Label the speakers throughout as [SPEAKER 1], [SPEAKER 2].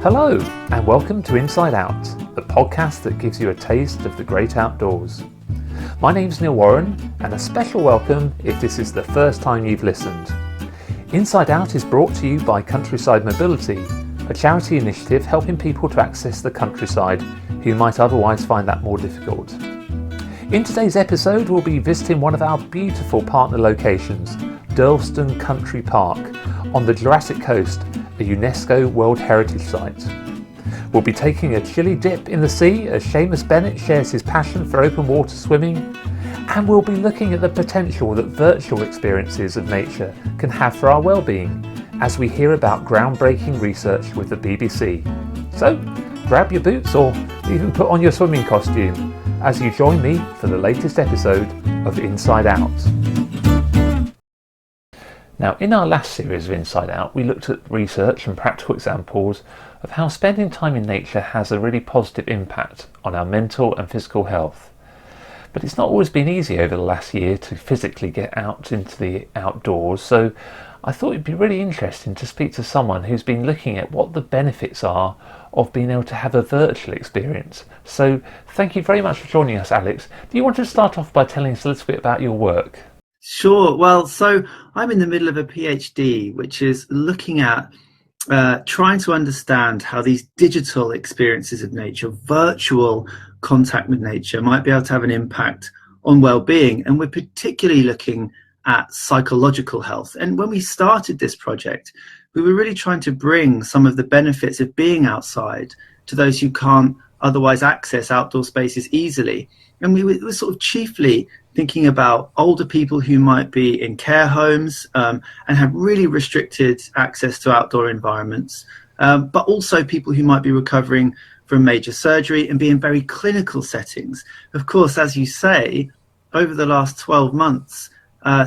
[SPEAKER 1] Hello, and welcome to Inside Out, the podcast that gives you a taste of the great outdoors. My name's Neil Warren, and a special welcome if this is the first time you've listened. Inside Out is brought to you by Countryside Mobility, a charity initiative helping people to access the countryside who might otherwise find that more difficult. In today's episode, we'll be visiting one of our beautiful partner locations, Durlston Country Park, on the Jurassic Coast, a UNESCO World Heritage Site. We'll be taking a chilly dip in the sea as Seamus Bennett shares his passion for open water swimming, and we'll be looking at the potential that virtual experiences of nature can have for our well-being as we hear about groundbreaking research with the BBC. So grab your boots or even put on your swimming costume as you join me for the latest episode of Inside Out. Now, in our last series of Inside Out, we looked at research and practical examples of how spending time in nature has a really positive impact on our mental and physical health. But it's not always been easy over the last year to physically get out into the outdoors, so I thought it'd be really interesting to speak to someone who's been looking at what the benefits are of being able to have a virtual experience. So thank you very much for joining us, Alex. Do you want to start off by telling us a little bit about your work?
[SPEAKER 2] Sure. Well, so I'm in the middle of a PhD, which is looking at trying to understand how these digital experiences of nature, virtual contact with nature, might be able to have an impact on well-being. And we're particularly looking at psychological health. And when we started this project, we were really trying to bring some of the benefits of being outside to those who can't otherwise access outdoor spaces easily. And we were sort of chiefly thinking about older people who might be in care homes and have really restricted access to outdoor environments, but also people who might be recovering from major surgery and be in very clinical settings. Of course, as you say, over the last 12 months,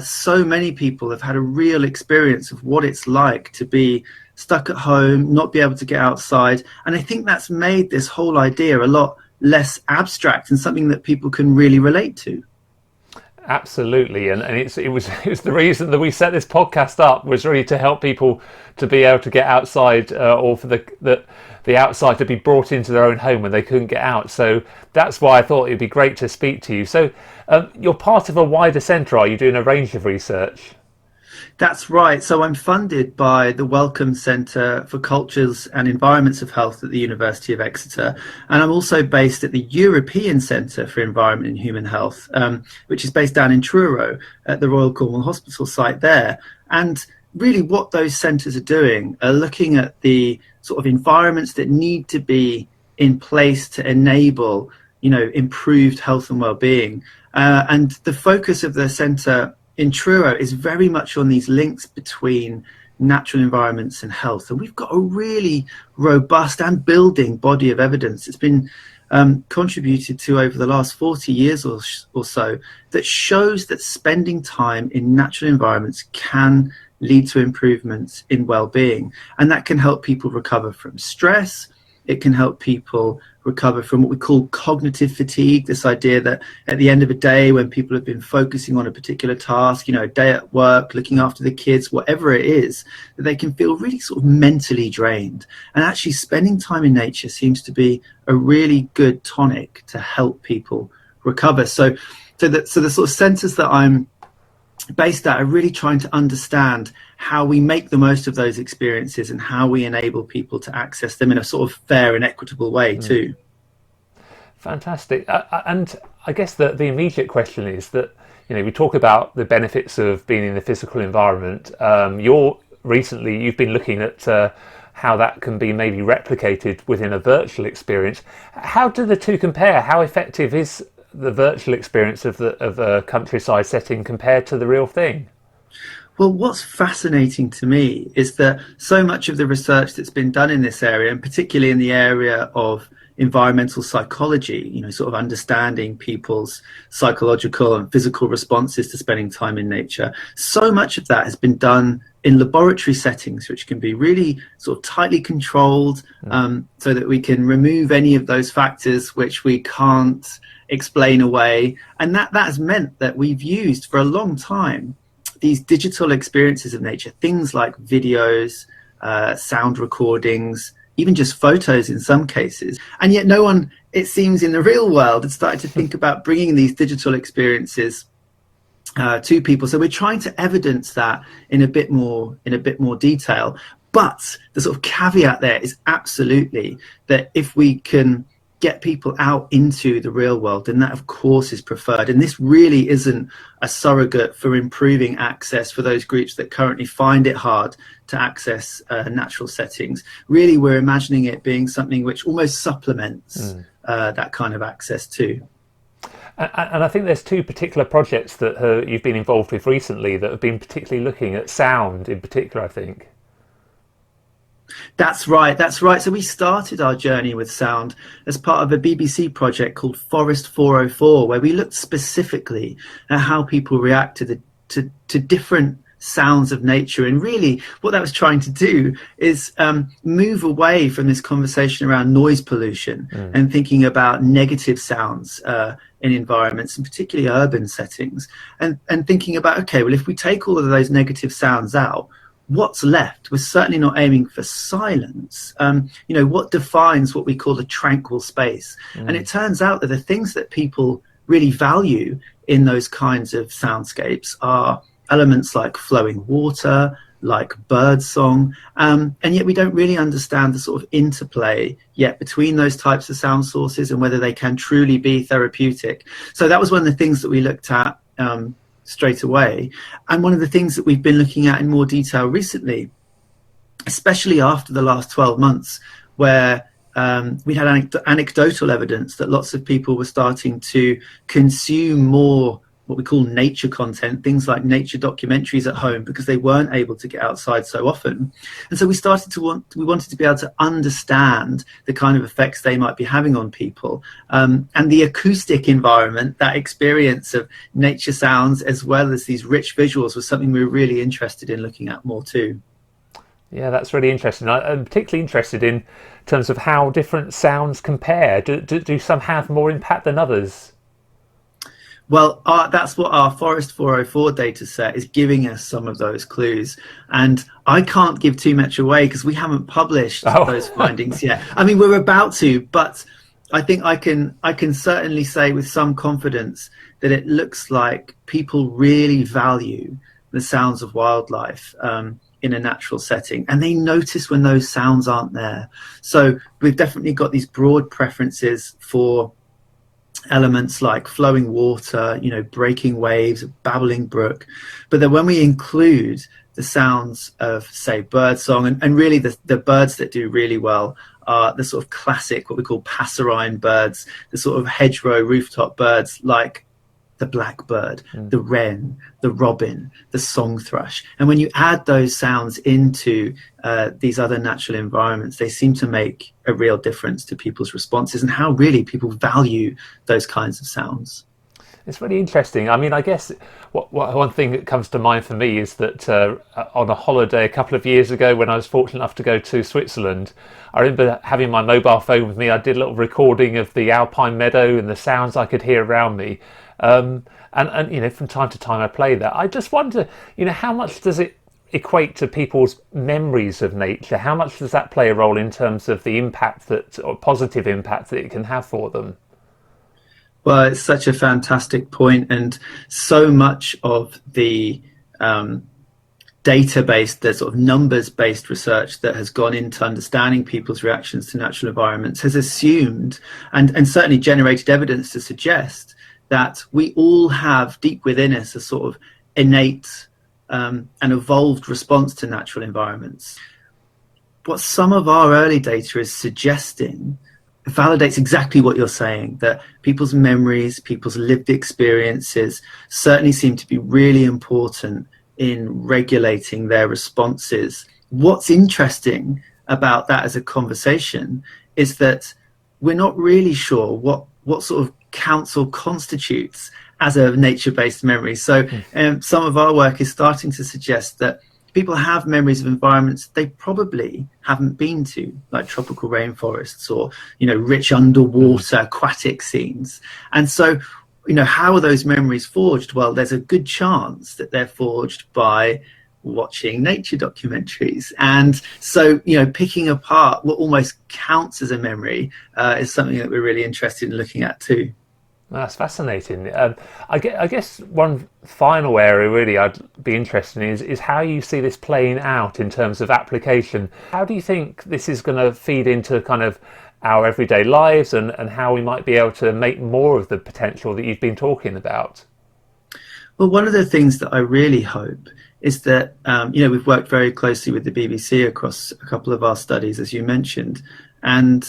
[SPEAKER 2] so many people have had a real experience of what it's like to be stuck at home, not be able to get outside. And I think that's made this whole idea a lot less abstract and something that people can really relate to.
[SPEAKER 1] Absolutely, and it was the reason that we set this podcast up, was really to help people to be able to get outside, or for the outside to be brought into their own home when they couldn't get out. So that's why I thought it'd be great to speak to you. So you're part of a wider centre, are you, doing a range of research?
[SPEAKER 2] That's right. So I'm funded by the Wellcome Centre for Cultures and Environments of Health at the University of Exeter. And I'm also based at the European Centre for Environment and Human Health, which is based down in Truro at the Royal Cornwall Hospital site there. And really what those centres are doing are looking at the sort of environments that need to be in place to enable, improved health and well-being. And the focus of the centre in Truro is very much on these links between natural environments and health. And we've got a really robust and building body of evidence. It's been contributed to over the last 40 years or so that shows that spending time in natural environments can lead to improvements in well-being. And that can help people recover from stress. It can help people recover from what we call cognitive fatigue, this idea that at the end of a day when people have been focusing on a particular task, a day at work, looking after the kids, whatever it is, that they can feel really sort of mentally drained. And actually spending time in nature seems to be a really good tonic to help people recover. So the sort of centres that I'm based at are really trying to understand how we make the most of those experiences and how we enable people to access them in a sort of fair and equitable way too.
[SPEAKER 1] Fantastic. And I guess the immediate question is that, we talk about the benefits of being in the physical environment. You've been looking at how that can be maybe replicated within a virtual experience. How do the two compare? How effective is the virtual experience of a countryside setting compared to the real thing?
[SPEAKER 2] Well, what's fascinating to me is that so much of the research that's been done in this area, and particularly in the area of environmental psychology, sort of understanding people's psychological and physical responses to spending time in nature, so much of that has been done in laboratory settings, which can be really sort of tightly controlled, so that we can remove any of those factors which we can't explain away. And that has meant that we've used for a long time these digital experiences of nature, things like videos, sound recordings, even just photos in some cases. And yet no one, it seems, in the real world had started to think about bringing these digital experiences to people. So we're trying to evidence that in a bit more detail. But the sort of caveat there is absolutely that if we can get people out into the real world, then that of course is preferred. And this really isn't a surrogate for improving access for those groups that currently find it hard to access natural settings. Really, we're imagining it being something which almost supplements that kind of access too.
[SPEAKER 1] And I think there's two particular projects that you've been involved with recently that have been particularly looking at sound in particular, I think.
[SPEAKER 2] That's right. So we started our journey with sound as part of a BBC project called Forest 404, where we looked specifically at how people react to different sounds of nature. And really what that was trying to do is move away from this conversation around noise pollution and thinking about negative sounds in environments, and particularly urban settings, and thinking about, okay, well, if we take all of those negative sounds out, what's left? We're certainly not aiming for silence. What defines what we call a tranquil space? And it turns out that the things that people really value in those kinds of soundscapes are elements like flowing water, like bird song, and yet we don't really understand the sort of interplay yet between those types of sound sources and whether they can truly be therapeutic. So that was one of the things that we looked at straight away. And one of the things that we've been looking at in more detail recently, especially after the last 12 months, where we had anecdotal evidence that lots of people were starting to consume more what we call nature content, things like nature documentaries at home, because they weren't able to get outside so often. And so we wanted to be able to understand the kind of effects they might be having on people, and the acoustic environment, that experience of nature sounds as well as these rich visuals, was something we were really interested in looking at more too.
[SPEAKER 1] Yeah, that's really interesting. I'm particularly interested in terms of how different sounds compare. Do some have more impact than others?
[SPEAKER 2] Well, that's what our Forest 404 data set is giving us, some of those clues. And I can't give too much away because we haven't published those findings yet. I mean, we're about to, but I think I can certainly say with some confidence that it looks like people really value the sounds of wildlife in a natural setting, and they notice when those sounds aren't there. So we've definitely got these broad preferences for elements like flowing water, breaking waves, a babbling brook. But then when we include the sounds of, say, bird song, and really the birds that do really well are the sort of classic, what we call passerine birds, the sort of hedgerow rooftop birds like the blackbird, the wren, the robin, the song thrush. And when you add those sounds into these other natural environments, they seem to make a real difference to people's responses and how really people value those kinds of sounds.
[SPEAKER 1] It's really interesting. I mean, I guess one thing that comes to mind for me is that on a holiday a couple of years ago, when I was fortunate enough to go to Switzerland, I remember having my mobile phone with me. I did a little recording of the alpine meadow and the sounds I could hear around me. And from time to time I play that. I just wonder, how much does it equate to people's memories of nature? How much does that play a role in terms of the impact or positive impact that it can have for them?
[SPEAKER 2] Well, it's such a fantastic point, and so much of the data-based, the sort of numbers-based research that has gone into understanding people's reactions to natural environments has assumed and certainly generated evidence to suggest that we all have deep within us a sort of innate and evolved response to natural environments. What some of our early data is suggesting validates exactly what you're saying, that people's memories, people's lived experiences certainly seem to be really important in regulating their responses. What's interesting about that as a conversation is that we're not really sure what sort of counts or constitutes as a nature-based memory. So some of our work is starting to suggest that people have memories of environments they probably haven't been to, like tropical rainforests or, rich underwater aquatic scenes. And so, how are those memories forged? Well, there's a good chance that they're forged by watching nature documentaries. And so, picking apart what almost counts as a memory is something that we're really interested in looking at too.
[SPEAKER 1] That's fascinating. I guess one final area really I'd be interested in is how you see this playing out in terms of application. How do you think this is going to feed into kind of our everyday lives and how we might be able to make more of the potential that you've been talking about?
[SPEAKER 2] Well, one of the things that I really hope is that, we've worked very closely with the BBC across a couple of our studies, as you mentioned. And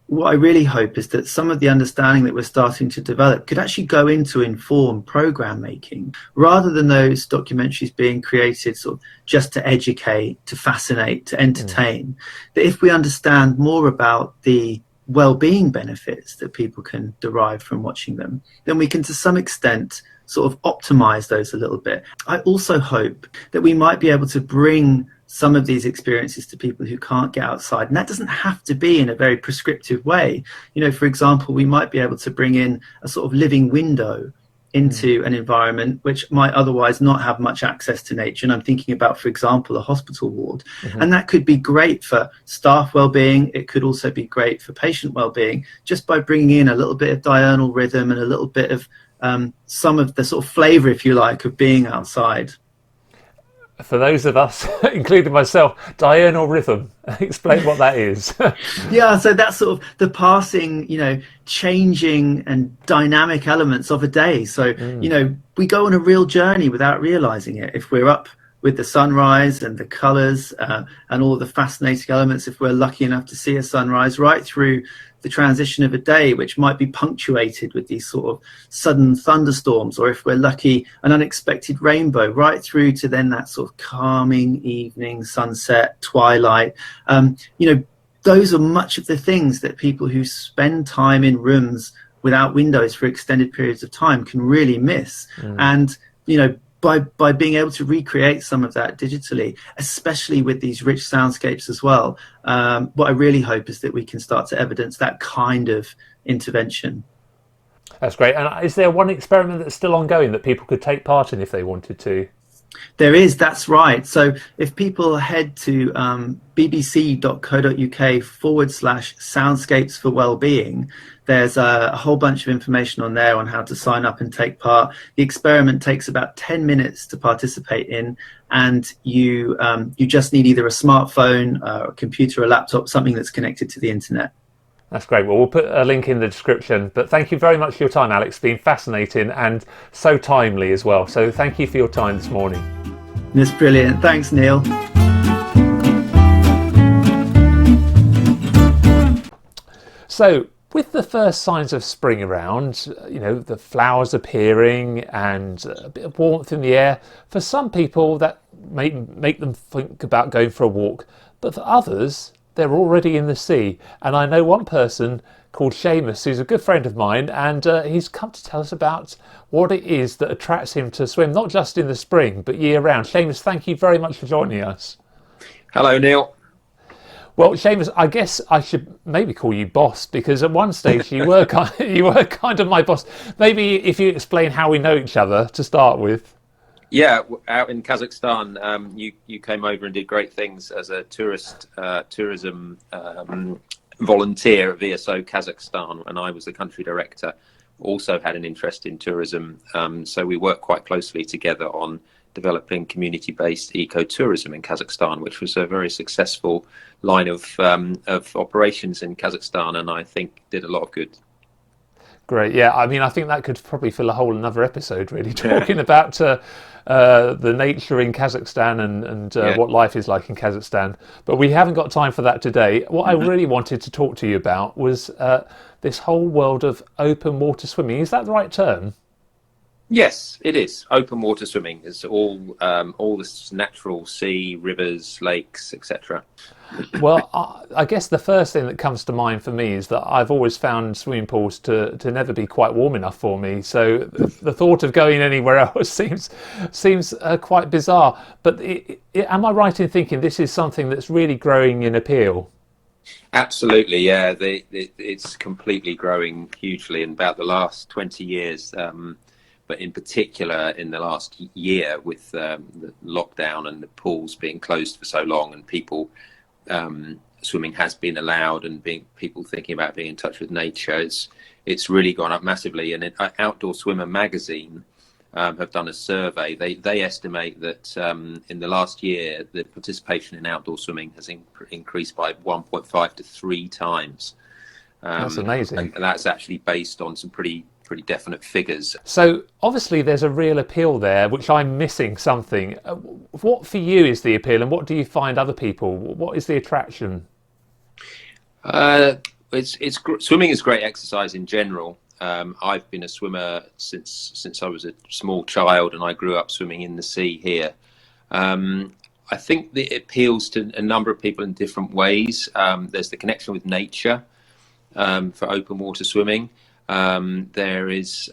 [SPEAKER 2] what I really hope is that some of the understanding that we're starting to develop could actually go into inform program making, rather than those documentaries being created sort of just to educate, to fascinate, to entertain. That if we understand more about the well-being benefits that people can derive from watching them, then we can to some extent sort of optimize those a little bit. I also hope that we might be able to bring some of these experiences to people who can't get outside. And that doesn't have to be in a very prescriptive way. For example, we might be able to bring in a sort of living window into an environment which might otherwise not have much access to nature. And I'm thinking about, for example, a hospital ward. And that could be great for staff well-being. It could also be great for patient well-being, just by bringing in a little bit of diurnal rhythm and a little bit of some of the sort of flavour, if you like, of being outside.
[SPEAKER 1] For those of us, including myself, diurnal rhythm. Explain what that is.
[SPEAKER 2] Yeah, so that's sort of the passing, changing and dynamic elements of a day. So, we go on a real journey without realising it. If we're up with the sunrise and the colours and all of the fascinating elements, if we're lucky enough to see a sunrise, right through the transition of a day, which might be punctuated with these sort of sudden thunderstorms, or if we're lucky, an unexpected rainbow, right through to then that sort of calming evening, sunset, twilight. Those are much of the things that people who spend time in rooms without windows for extended periods of time can really miss. And, by being able to recreate some of that digitally, especially with these rich soundscapes as well, what I really hope is that we can start to evidence that kind of intervention.
[SPEAKER 1] That's great. And is there one experiment that's still ongoing that people could take part in if they wanted to?
[SPEAKER 2] There is, that's right. So if people head to bbc.co.uk/soundscapes for wellbeing, there's a whole bunch of information on there on how to sign up and take part. The experiment takes about 10 minutes to participate in, and you just need either a smartphone, a computer, a laptop, something that's connected to the internet.
[SPEAKER 1] That's great. Well, we'll put a link in the description. But thank you very much for your time, Alex. It's been fascinating and so timely as well. So thank you for your time this morning.
[SPEAKER 2] It's brilliant. Thanks, Neil.
[SPEAKER 1] So with the first signs of spring around, the flowers appearing and a bit of warmth in the air, for some people that may make them think about going for a walk. But for others, they're already in the sea. And I know one person called Seamus, who's a good friend of mine, and he's come to tell us about what it is that attracts him to swim, not just in the spring, but year round. Seamus, thank you very much for joining us.
[SPEAKER 3] Hello, Neil.
[SPEAKER 1] Well, Seamus, I guess I should maybe call you boss, because at one stage you were kind of my boss. Maybe if you explain how we know each other to start with.
[SPEAKER 3] Yeah, out in Kazakhstan, you came over and did great things as a tourism volunteer at VSO Kazakhstan, and I was the country director. Also had an interest in tourism, so we worked quite closely together on developing community-based ecotourism in Kazakhstan, which was a very successful line of operations in Kazakhstan, and I think did a lot of good.
[SPEAKER 1] Great, yeah. I mean, I think that could probably fill a whole another episode, really, talking about the nature in Kazakhstan and what life is like in Kazakhstan. But we haven't got time for that today. What I really wanted to talk to you about was this whole world of open water swimming. Is that the right term?
[SPEAKER 3] Yes, it is. Open water swimming is all this natural sea, rivers, lakes, etc.
[SPEAKER 1] Well, I guess the first thing that comes to mind for me is that I've always found swimming pools to never be quite warm enough for me. So the thought of going anywhere else seems quite bizarre. But am I right in thinking this is something that's really growing in appeal?
[SPEAKER 3] Absolutely, yeah. It's completely growing hugely in about the last 20 years. but in particular in the last year with the lockdown and the pools being closed for so long, and people swimming has been allowed, and people thinking about being in touch with nature, it's really gone up massively. And Outdoor Swimmer magazine have done a survey. They estimate that in the last year the participation in outdoor swimming has increased by 1.5 to 3 times.
[SPEAKER 1] That's amazing.
[SPEAKER 3] And that's actually based on some pretty definite figures.
[SPEAKER 1] So obviously there's a real appeal there, which I'm missing something. What for you is the appeal, and what do you find other people? What is the attraction?
[SPEAKER 3] Swimming is great exercise in general. I've been a swimmer since I was a small child, and I grew up swimming in the sea here. I think that it appeals to a number of people in different ways. There's the connection with nature for open water swimming. There is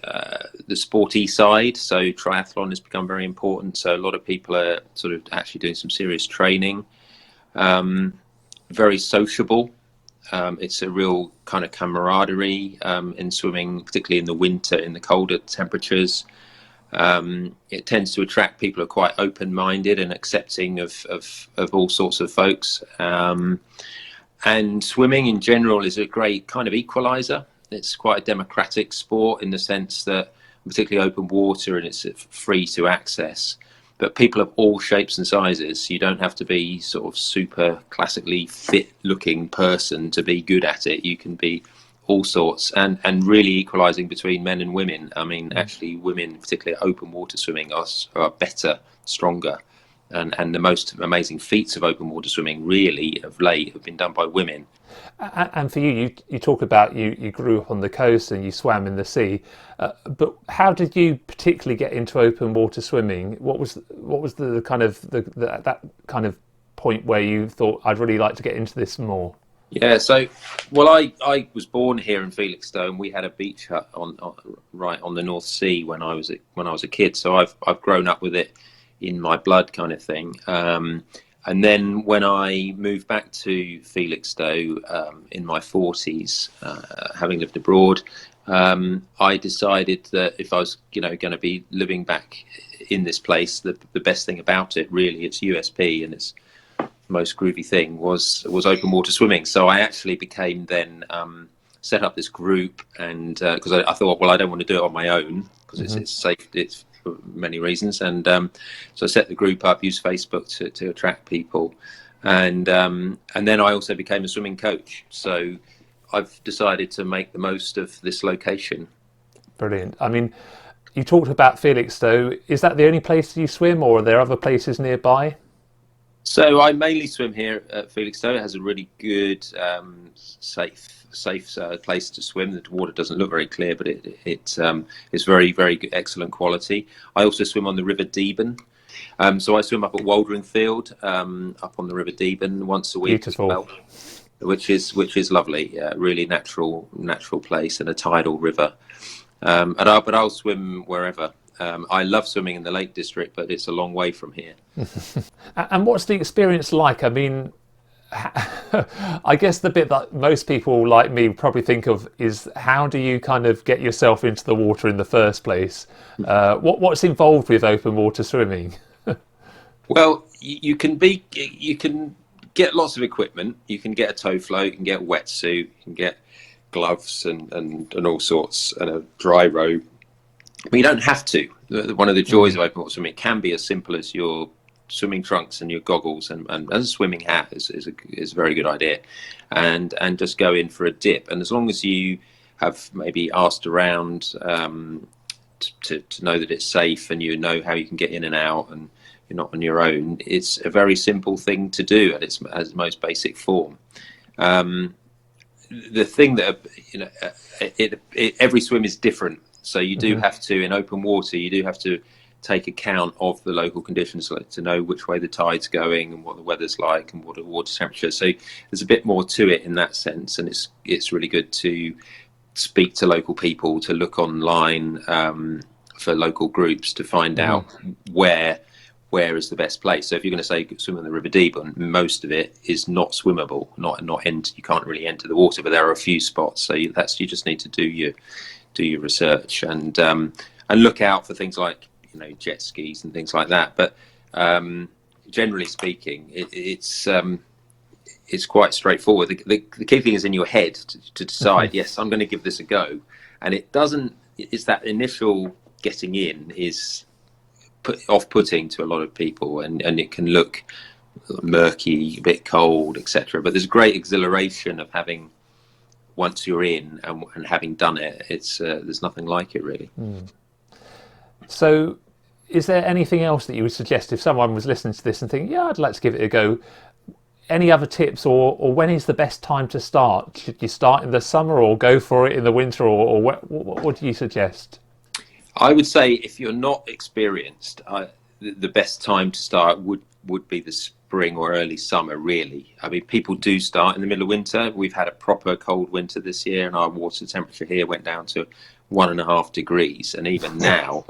[SPEAKER 3] the sporty side, so triathlon has become very important. So a lot of people are sort of actually doing some serious training. Very sociable. It's a real kind of camaraderie in swimming, particularly in the winter, in the colder temperatures. It tends to attract people who are quite open-minded and accepting of all sorts of folks. And swimming in general is a great kind of equalizer. It's quite a democratic sport in the sense that, particularly open water, and it's free to access. But people of all shapes and sizes. You don't have to be sort of super classically fit-looking person to be good at it. You can be all sorts, and really equalising between men and women. I mean, actually, women, particularly at open water swimming, are better, stronger. And the most amazing feats of open water swimming really of late have been done by women.
[SPEAKER 1] And for you talk about you grew up on the coast and you swam in the sea, but how did you particularly get into open water swimming? What was the kind of that kind of point where you thought, I'd really like to get into this more?
[SPEAKER 3] Yeah, so I was born here in Felixstowe, and we had a beach hut right on the North Sea when I was a kid. So I've grown up with it in my blood, kind of thing. And then when I moved back to Felixstowe in my 40s, having lived abroad, I decided that if I was going to be living back in this place, the best thing about it, really, its USP and its most groovy thing was open water swimming. So I actually became then set up this group, and because I thought, well, I don't want to do it on my own because it's safe. It's for many reasons, and so I set the group up, used Facebook to attract people, and then I also became a swimming coach. So I've decided to make the most of this location.
[SPEAKER 1] Brilliant. I mean, you talked about Felixstowe. Is that the only place you swim, or are there other places nearby?
[SPEAKER 3] So I mainly swim here at Felixstowe. It has a really good, safe place to swim. The water doesn't look very clear, but it's very, very good, excellent quality. I also swim on the River Deben. So I swim up at Waldringfield, up on the River Deben once a week.
[SPEAKER 1] Beautiful.
[SPEAKER 3] As well, which is lovely. Really natural place and a tidal river. But I'll swim wherever. I love swimming in the Lake District, but it's a long way from here.
[SPEAKER 1] And what's the experience like? I mean, I guess the bit that most people like me probably think of is, how do you kind of get yourself into the water in the first place? What's involved with open water swimming?
[SPEAKER 3] Well, you can get lots of equipment. You can get a tow float, you can get a wetsuit, you can get gloves and all sorts, and a dry robe. But you don't have to. One of the joys of open water swimming, it can be as simple as your swimming trunks and your goggles and a swimming hat is a very good idea, and just go in for a dip. And as long as you have maybe asked around to know that it's safe, and you know how you can get in and out, and you're not on your own, it's a very simple thing to do at its most basic form. The thing that every swim is different. So you do have to, in open water, you do have to take account of the local conditions, like to know which way the tide's going and what the weather's like and what the water temperature. So there's a bit more to it in that sense, and it's really good to speak to local people, to look online for local groups to find out where is the best place. So if you're going to say swim in the River Deben, most of it is not swimmable, you can't really enter the water, but there are a few spots. So you just need to do your research, and and look out for things like jet skis and things like that. But generally speaking, it's quite straightforward. The key thing is in your head to decide, yes, I'm going to give this a go. And it's that initial getting in is off-putting to a lot of people, and it can look murky, a bit cold, etc. But there's great exhilaration of having, once you're in and having done it, there's nothing like it really.
[SPEAKER 1] So is there anything else that you would suggest if someone was listening to this and thinking, yeah, I'd like to give it a go? Any other tips, or when is the best time to start? Should you start in the summer or go for it in the winter, or what do you suggest?
[SPEAKER 3] I would say if you're not experienced, the best time to start would be the spring or early summer, really. I mean, people do start in the middle of winter. We've had a proper cold winter this year, and our water temperature here went down to 1.5 degrees. And even now,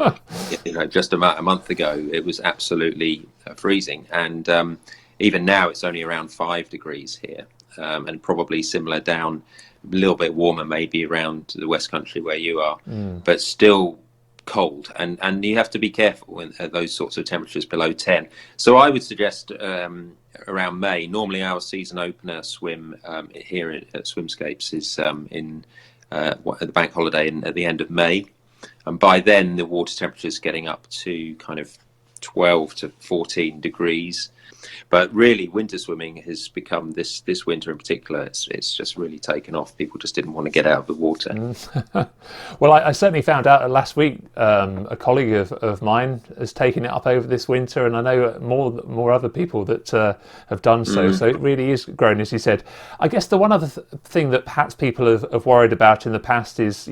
[SPEAKER 3] just about a month ago, it was absolutely freezing. And even now, it's only around 5 degrees here, and probably similar down, a little bit warmer maybe around the West Country where you are, but still cold. And you have to be careful when those sorts of temperatures below 10. So I would suggest around May. Normally our season opener swim here at Swimscapes is in the bank holiday at the end of May. And by then the water temperature is getting up to kind of 12 to 14 degrees. But really, winter swimming has become, this winter in particular, it's just really taken off. People just didn't want to get out of the water.
[SPEAKER 1] Well, I certainly found out last week a colleague of mine has taken it up over this winter, and I know more other people that have done so. So it really is growing, as you said. I guess the one other thing that perhaps people have worried about in the past is,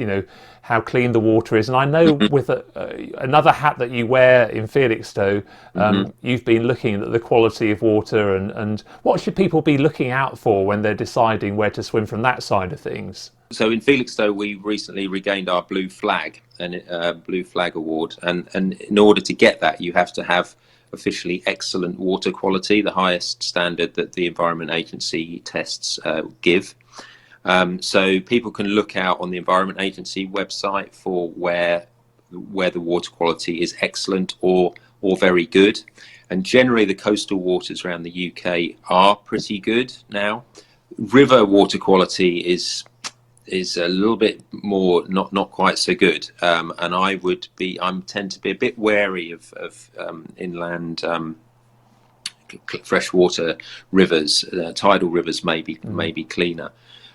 [SPEAKER 1] how clean the water is. And I know with another hat that you wear in Felixstowe, you've been looking at the quality of water, and what should people be looking out for when they're deciding where to swim from that side of things?
[SPEAKER 3] So in Felixstowe, we recently regained our Blue Flag, Blue Flag Award. And in order to get that, you have to have officially excellent water quality, the highest standard that the Environment Agency tests give. So people can look out on the Environment Agency website for where the water quality is excellent or very good. And generally the coastal waters around the UK are pretty good now. River water quality is a little bit more not quite so good. And I tend to be a bit wary of inland freshwater rivers. Tidal rivers may be cleaner.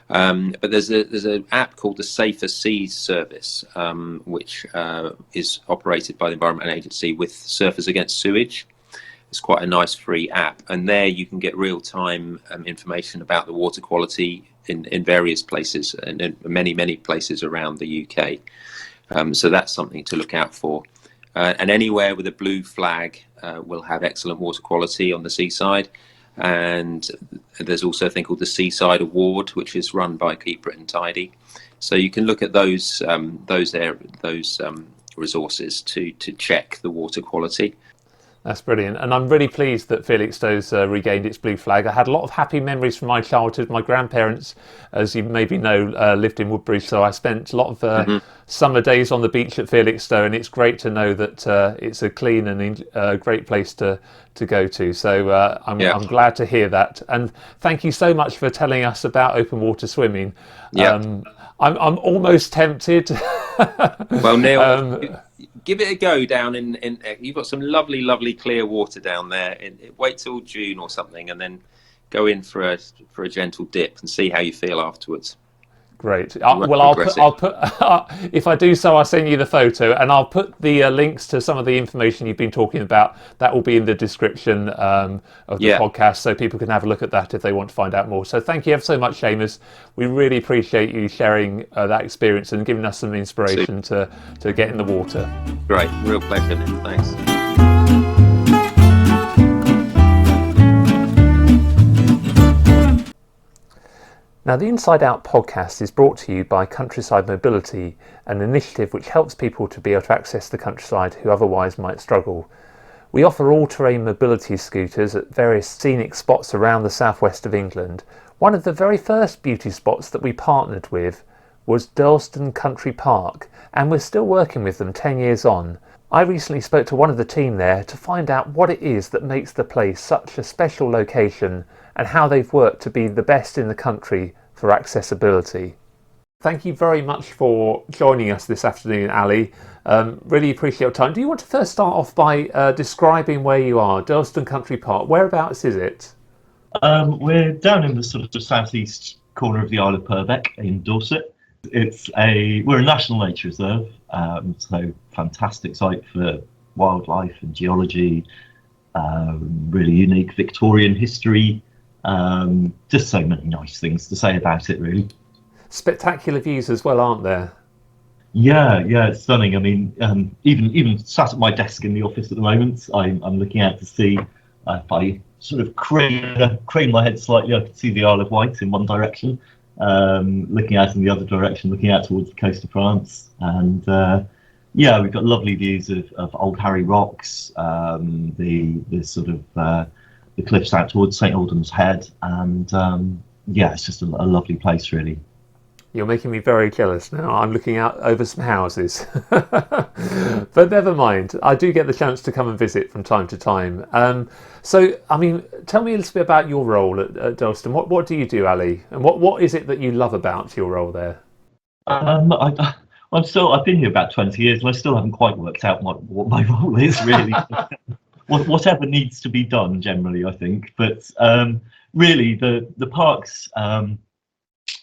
[SPEAKER 3] But there's an app called the Safer Seas Service, which is operated by the Environment Agency with Surfers Against Sewage. It's quite a nice free app, and there you can get real-time information about the water quality in various places and in many places around the UK. So that's something to look out for. And anywhere with a blue flag will have excellent water quality on the seaside. And there's also a thing called the Seaside Award, which is run by Keep Britain Tidy. So you can look at those resources to check the water quality.
[SPEAKER 1] That's brilliant, and I'm really pleased that Felixstowe's regained its blue flag. I had a lot of happy memories from my childhood. My grandparents, as you maybe know, lived in Woodbridge, so I spent a lot of summer days on the beach at Felixstowe, and it's great to know that it's a clean and great place to go to. So I'm glad to hear that, and thank you so much for telling us about open water swimming. I'm almost tempted.
[SPEAKER 3] Well, Neil, give it a go down in you've got some lovely clear water down there. Wait till June or something, and then go in for a gentle dip and see how you feel afterwards.
[SPEAKER 1] Great. I'll put if I do so, I'll send you the photo, and I'll put the links to some of the information you've been talking about. That will be in the description of the podcast, so people can have a look at that if they want to find out more. So thank you ever so much, Seamus. We really appreciate you sharing that experience and giving us some inspiration to get in the water.
[SPEAKER 3] Great, real pleasure. Thanks.
[SPEAKER 1] Now, the Inside Out podcast is brought to you by Countryside Mobility, an initiative which helps people to be able to access the countryside who otherwise might struggle. We offer all-terrain mobility scooters at various scenic spots around the southwest of England. One of the very first beauty spots that we partnered with was Durlston Country Park, and we're still working with them 10 years on. I recently spoke to one of the team there to find out what it is that makes the place such a special location and how they've worked to be the best in the country for accessibility. Thank you very much for joining us this afternoon, Ali. Really appreciate your time. Do you want to first start off by describing where you are? Durlston Country Park, whereabouts is it?
[SPEAKER 4] We're down in the sort of southeast corner of the Isle of Purbeck in Dorset. We're a national nature reserve, so fantastic site for wildlife and geology, really unique Victorian history, just so many nice things to say about it, really.
[SPEAKER 1] Spectacular views as well, aren't there?
[SPEAKER 4] Yeah, it's stunning. I mean, even sat at my desk in the office at the moment, I'm looking out to see. If I sort of crane my head slightly, I could see the Isle of Wight in one direction. Looking out in the other direction, looking out towards the coast of France, and we've got lovely views of Old Harry Rocks, the sort of the cliffs out towards St Aldham's Head, and it's just a lovely place, really.
[SPEAKER 1] You're making me very jealous now. I'm looking out over some houses. But never mind. I do get the chance to come and visit from time to time. So, I mean, tell me a little bit about your role at Durlston. What do you do, Ali? And what is it that you love about your role there?
[SPEAKER 4] I've been here about 20 years and I still haven't quite worked out what my role is, really. Whatever needs to be done, generally, I think. But really, the parks...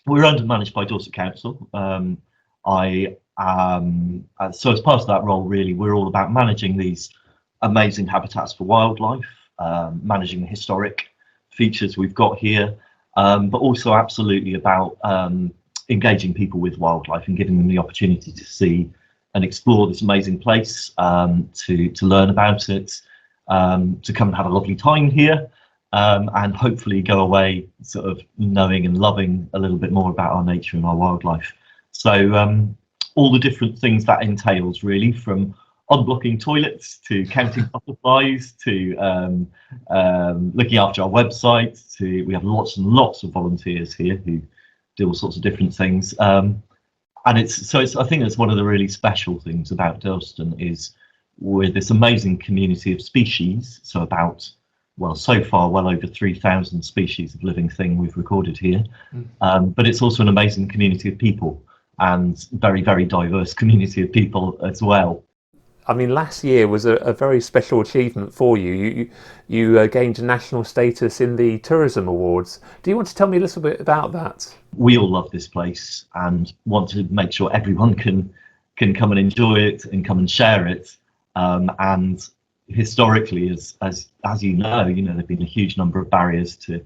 [SPEAKER 4] we're managed by Dorset Council. So as part of that role, really, we're all about managing these amazing habitats for wildlife, managing the historic features we've got here, but also absolutely about engaging people with wildlife and giving them the opportunity to see and explore this amazing place, to learn about it, to come and have a lovely time here. And hopefully go away sort of knowing and loving a little bit more about our nature and our wildlife. So all the different things that entails, really, from unblocking toilets to counting butterflies to looking after our website, we have lots and lots of volunteers here who do all sorts of different things. And I think that's one of the really special things about Durlston is we're this amazing community of species. So so far, well over 3,000 species of living thing we've recorded here. But it's also an amazing community of people and very, very diverse community of people as well.
[SPEAKER 1] I mean, last year was a very special achievement for you. You gained national status in the Tourism Awards. Do you want to tell me a little bit about that?
[SPEAKER 4] We all love this place and want to make sure everyone can come and enjoy it and come and share it. And historically, as you know, there've been a huge number of barriers to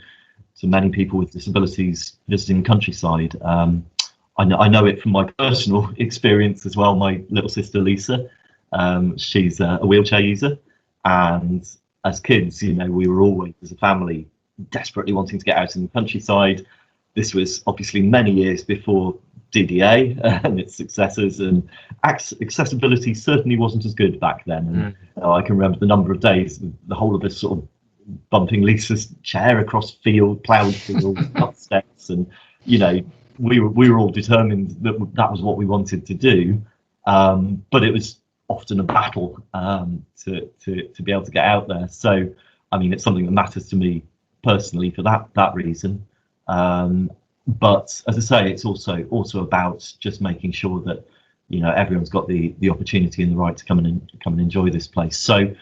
[SPEAKER 4] many people with disabilities visiting countryside. I know it from my personal experience as well. My little sister Lisa, she's a wheelchair user, and as kids, we were always, as a family, desperately wanting to get out in the countryside. This was obviously many years before DDA and its successors, and accessibility certainly wasn't as good back then. And I can remember the number of days, the whole of us sort of bumping Lisa's chair across ploughed fields, up steps, and we were all determined that was what we wanted to do. But it was often a battle to be able to get out there. So, I mean, it's something that matters to me personally for that reason. But as I say, it's also about just making sure that everyone's got the opportunity and the right to come and enjoy this place. So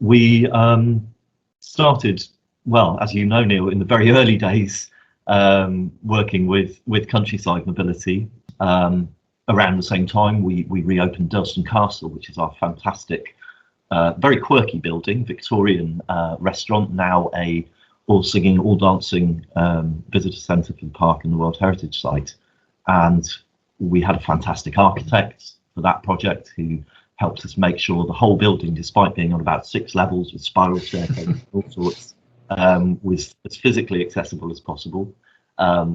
[SPEAKER 4] we started, well, as you know, Neil, in the very early days, working with countryside mobility. Around the same time, we reopened Durlston Castle, which is our fantastic, very quirky building, Victorian restaurant, now a all singing, all dancing visitor centre for the park and the World Heritage Site. And we had a fantastic architect for that project who helped us make sure the whole building, despite being on about 6 levels with spiral staircases, all sorts, was as physically accessible as possible,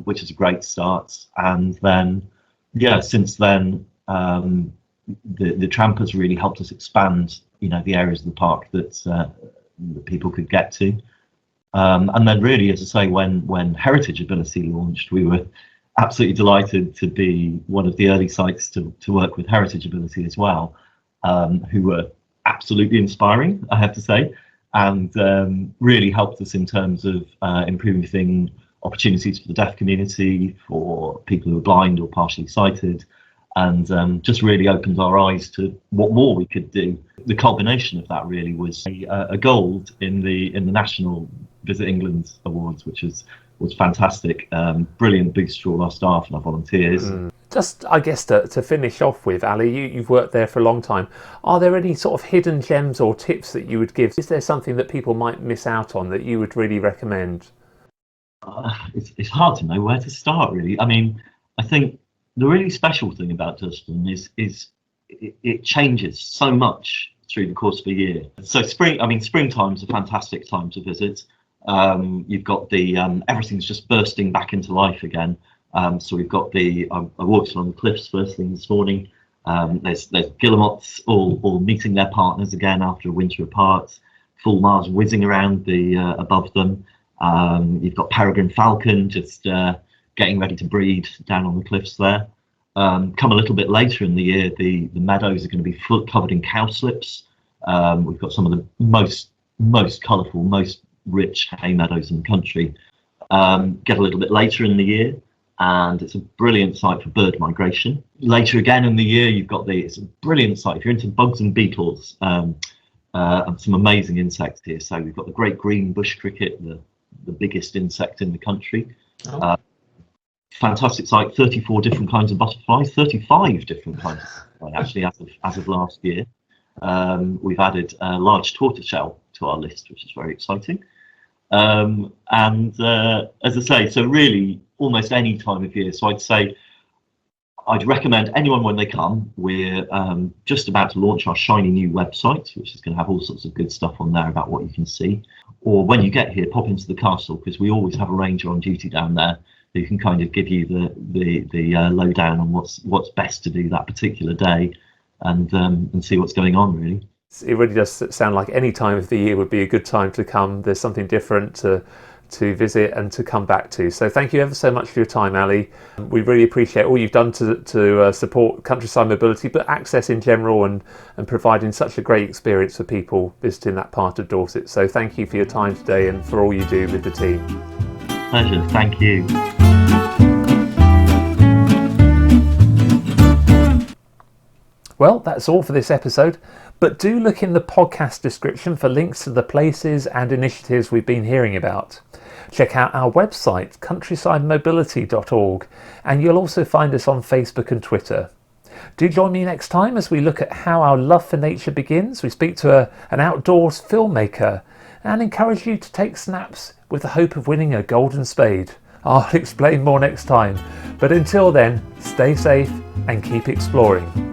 [SPEAKER 4] which is a great start. And then, since then, the tramp has really helped us expand, the areas of the park that people could get to. And then really, as I say, when Heritage Ability launched, we were absolutely delighted to be one of the early sites to work with Heritage Ability as well, who were absolutely inspiring, I have to say, and really helped us in terms of improving opportunities for the deaf community, for people who are blind or partially sighted, and just really opened our eyes to what more we could do. The culmination of that really was a gold in the National Visit England Awards, which was fantastic. Brilliant boost for all our staff and our volunteers.
[SPEAKER 1] Just, I guess, to finish off with, Ali, you've worked there for a long time. Are there any sort of hidden gems or tips that you would give? Is there something that people might miss out on that you would really recommend?
[SPEAKER 4] It's hard to know where to start, really. I mean, I think the really special thing about Durlston is it changes so much through the course of a year. So springtime's a fantastic time to visit. You've got the everything's just bursting back into life again. So we've got I walked along the cliffs first thing this morning. There's guillemots all meeting their partners again after a winter apart. Fulmars whizzing around above them. You've got peregrine falcon just getting ready to breed down on the cliffs there. Come a little bit later in the year, the meadows are going to be covered in cowslips. We've got some of the most colourful, most rich hay meadows in the country. Get a little bit later in the year, and it's a brilliant site for bird migration. Later again in the year, you've got it's a brilliant site if you're into bugs and beetles, and some amazing insects here. So we've got the great green bush cricket, the biggest insect in the country. Fantastic site, 34 different kinds of butterflies, 35 different kinds of butterflies actually as of last year. We've added a large tortoiseshell to our list, which is very exciting. And as I say, so really almost any time of year. So I'd say I'd recommend anyone when they come. We're just about to launch our shiny new website, which is going to have all sorts of good stuff on there about what you can see. Or when you get here, pop into the castle, because we always have a ranger on duty down there who can kind of give you the lowdown on what's best to do that particular day, and see what's going on, really.
[SPEAKER 1] It really does sound like any time of the year would be a good time to come. There's something different to visit and to come back to. So thank you ever so much for your time, Ali. We really appreciate all you've done to support countryside mobility, but access in general, and providing such a great experience for people visiting that part of Dorset. So thank you for your time today and for all you do with the team.
[SPEAKER 4] Pleasure, thank you.
[SPEAKER 1] Well, that's all for this episode, but do look in the podcast description for links to the places and initiatives we've been hearing about. Check out our website, countrysidemobility.org, and you'll also find us on Facebook and Twitter. Do join me next time as we look at how our love for nature begins. We speak to an outdoors filmmaker and encourage you to take snaps with the hope of winning a golden spade. I'll explain more next time, but until then, stay safe and keep exploring.